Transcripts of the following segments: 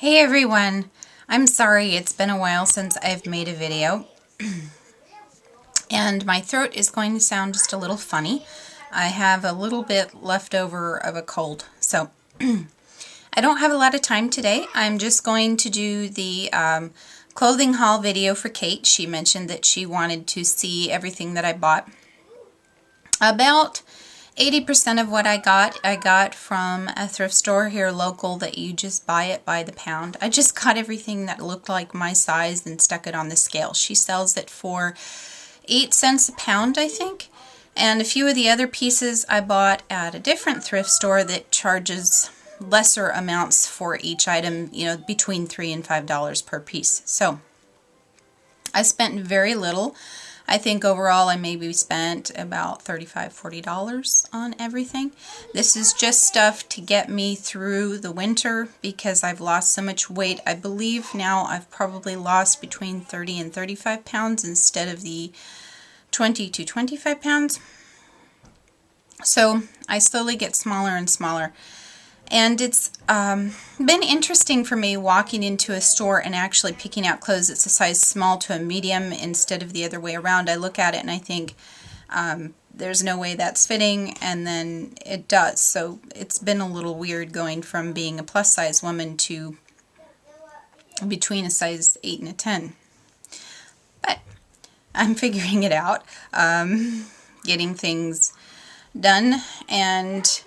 Hey everyone, I'm sorry it's been a while since I've made a video and my throat is going to sound just a little funny. I have a little bit left over of a cold, so I don't have a lot of time today. I'm just going to do the clothing haul video for Kate. She mentioned that she wanted to see everything that I bought. About 80% of what I got from a thrift store here local that you just buy it by the pound. I just got everything that looked like my size and stuck it on the scale. She sells it for 8 cents a pound, I think. And a few of the other pieces I bought at a different thrift store that charges lesser amounts for each item, you know, between $3 and $5 per piece. So I spent very little. I think overall I maybe spent about $35, $40 on everything. This is just stuff to get me through the winter because I've lost so much weight. I believe now I've probably lost between 30 and 35 pounds instead of the 20 to 25 pounds. So I slowly get smaller and smaller. And it's been interesting for me walking into a store and actually picking out clothes that's a size small to a medium instead of the other way around. I look at it and I think there's no way that's fitting, and then it does. So it's been a little weird going from being a plus size woman to between a size 8 and a 10. But I'm figuring it out, getting things done, and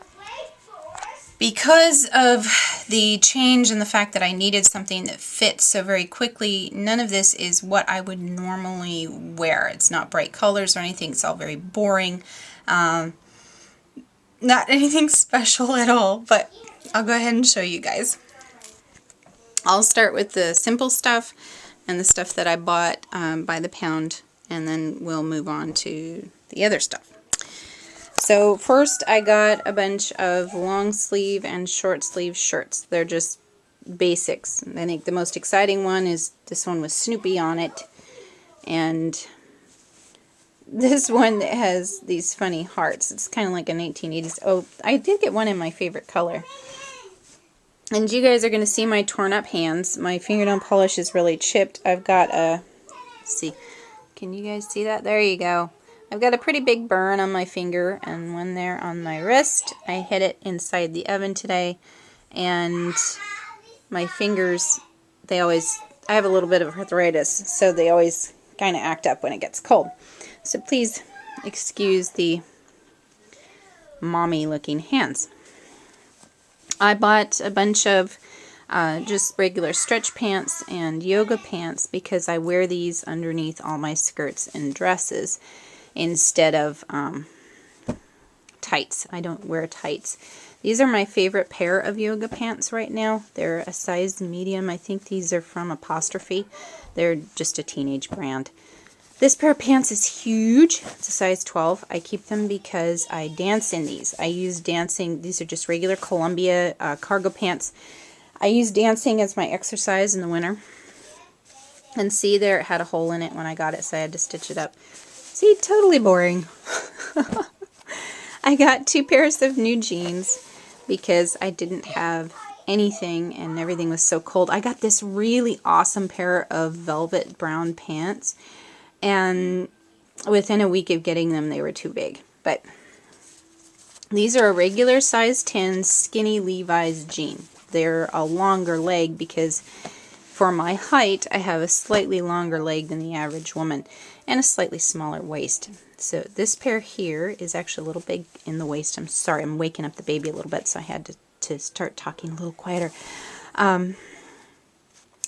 because of the change and the fact that I needed something that fits so very quickly, none of this is what I would normally wear. It's not bright colors or anything. It's all very boring. Not anything special at all, but I'll go ahead and show you guys. I'll start with the simple stuff and the stuff that I bought by the pound, and then we'll move on to the other stuff. So first I got a bunch of long sleeve and short sleeve shirts. They're just basics. I think the most exciting one is this one with Snoopy on it, and this one that has these funny hearts. It's kind of like a 1980s. Oh, I did get one in my favorite color. And you guys are going to see my torn up hands. My fingernail polish is really chipped. I've got a, let's see, can you guys see that? There you go. I've got a pretty big burn on my finger and one there on my wrist. I hit it inside the oven today, and my fingers, I have a little bit of arthritis, so they always kind of act up when it gets cold. So please excuse the mommy looking hands. I bought a bunch of just regular stretch pants and yoga pants because I wear these underneath all my skirts and dresses instead of tights. I don't wear tights. These are my favorite pair of yoga pants right now. They're a size medium. I think these are from Apostrophe. They're just a teenage brand. This pair of pants is huge. It's a size 12. I keep them because I dance in these. I use dancing. These are just regular Columbia cargo pants. I use dancing as my exercise in the winter. And see there, it had a hole in it when I got it, so I had to stitch it up. See, totally boring. I got 2 pairs of new jeans because I didn't have anything and everything was so cold. I got this really awesome pair of velvet brown pants, and within a week of getting them, they were too big. But these are a regular size 10 skinny Levi's jean. They're a longer leg because for my height, I have a slightly longer leg than the average woman and a slightly smaller waist. So this pair here is actually a little big in the waist. I'm sorry, I'm waking up the baby a little bit, so I had to start talking a little quieter.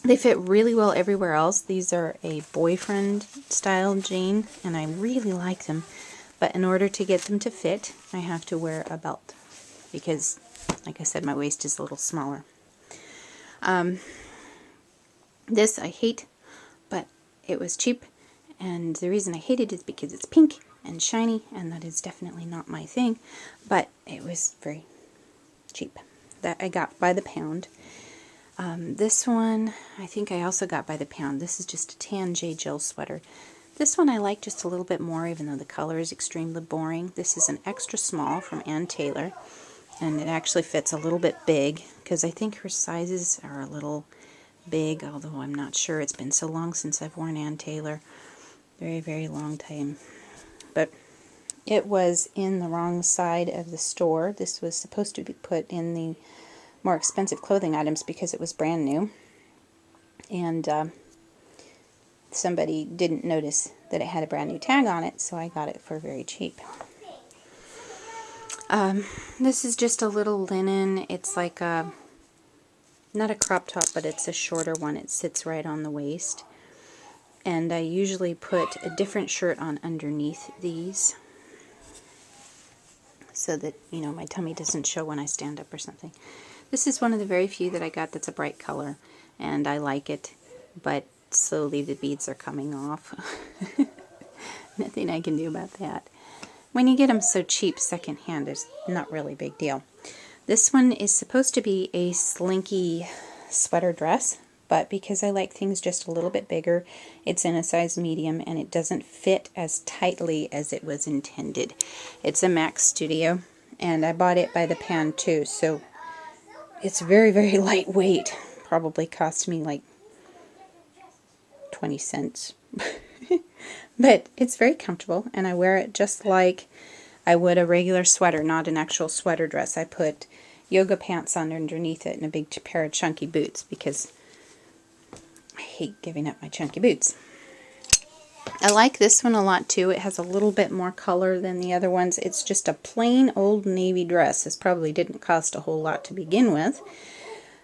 They fit really well everywhere else. These are a boyfriend style jean, and I really like them. But in order to get them to fit, I have to wear a belt because, like I said, my waist is a little smaller. This I hate, but it was cheap, and the reason I hate it is because it's pink and shiny, and that is definitely not my thing, but it was very cheap. That I got by the pound. This one, I think I also got by the pound. This is just a tan J. Jill sweater. This one I like just a little bit more, even though the color is extremely boring. This is an extra small from Ann Taylor. and it actually fits a little bit big because I think her sizes are a little big, although I'm not sure. It's been so long since I've worn Ann Taylor. Very, very long time. But it was in the wrong side of the store. This was supposed to be put in the more expensive clothing items because it was brand new. And somebody didn't notice that it had a brand new tag on it, so I got it for very cheap. This is just a little linen. It's like a, not a crop top, but it's a shorter one. It sits right on the waist. And I usually put a different shirt on underneath these so that, you know, my tummy doesn't show when I stand up or something. This is one of the very few that I got that's a bright color, and I like it, but slowly the beads are coming off. Nothing I can do about that. When you get them so cheap secondhand, it's not really a big deal. This one is supposed to be a slinky sweater dress, but because I like things just a little bit bigger, it's in a size medium and it doesn't fit as tightly as it was intended. It's a Max Studio, and I bought it by the pound too, so it's very, very lightweight. Probably cost me like 20 cents. But it's very comfortable, and I wear it just like I would a regular sweater, not an actual sweater dress. I put yoga pants on underneath it and a big pair of chunky boots because I hate giving up my chunky boots. I like this one a lot too. It has a little bit more color than the other ones. It's just a plain old navy dress. This probably didn't cost a whole lot to begin with,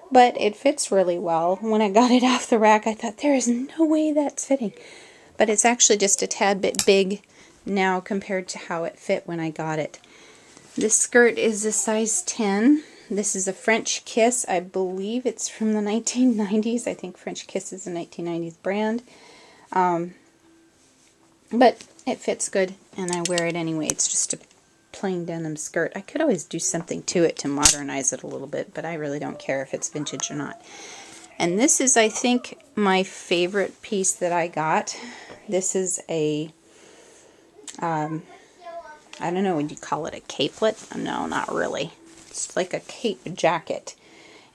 but it fits really well. When I got it off the rack, I thought, there is no way that's fitting. But it's actually just a tad bit big now compared to how it fit when I got it. This skirt is a size 10. This is a French Kiss. I believe it's from the 1990s. I think French Kiss is a 1990s brand. But it fits good, and I wear it anyway. It's just a plain denim skirt. I could always do something to it to modernize it a little bit, but I really don't care if it's vintage or not. And this is, I think, my favorite piece that I got. This is a, I don't know, would you call it a capelet? No, not really. It's like a cape jacket.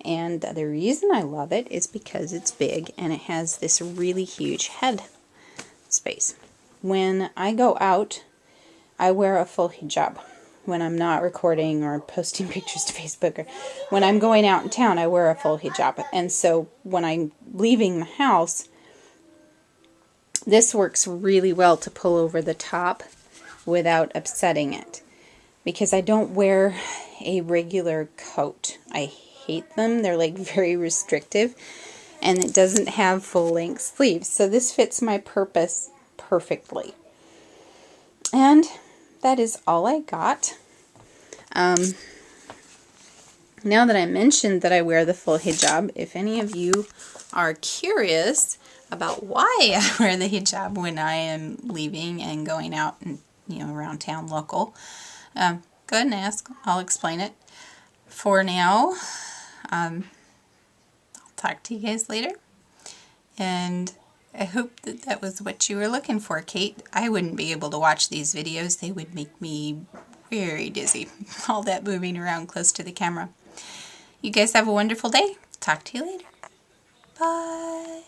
And the reason I love it is because it's big and it has this really huge head space. When I go out, I wear a full hijab. When I'm not recording or posting pictures to Facebook, or when I'm going out in town, I wear a full hijab. And so when I'm leaving the house, this works really well to pull over the top without upsetting it, because I don't wear a regular coat. I hate them. They're like very restrictive, and it doesn't have full-length sleeves. So this fits my purpose perfectly. And that is all I got. Now that I mentioned that I wear the full hijab, if any of you are curious about why I wear the hijab when I am leaving and going out and, you know, around town local, go ahead and ask. I'll explain it. For now, I'll talk to you guys later, and I hope that that was what you were looking for, Kate. I wouldn't be able to watch these videos. They would make me very dizzy. All that moving around close to the camera. You guys have a wonderful day. Talk to you later. Bye.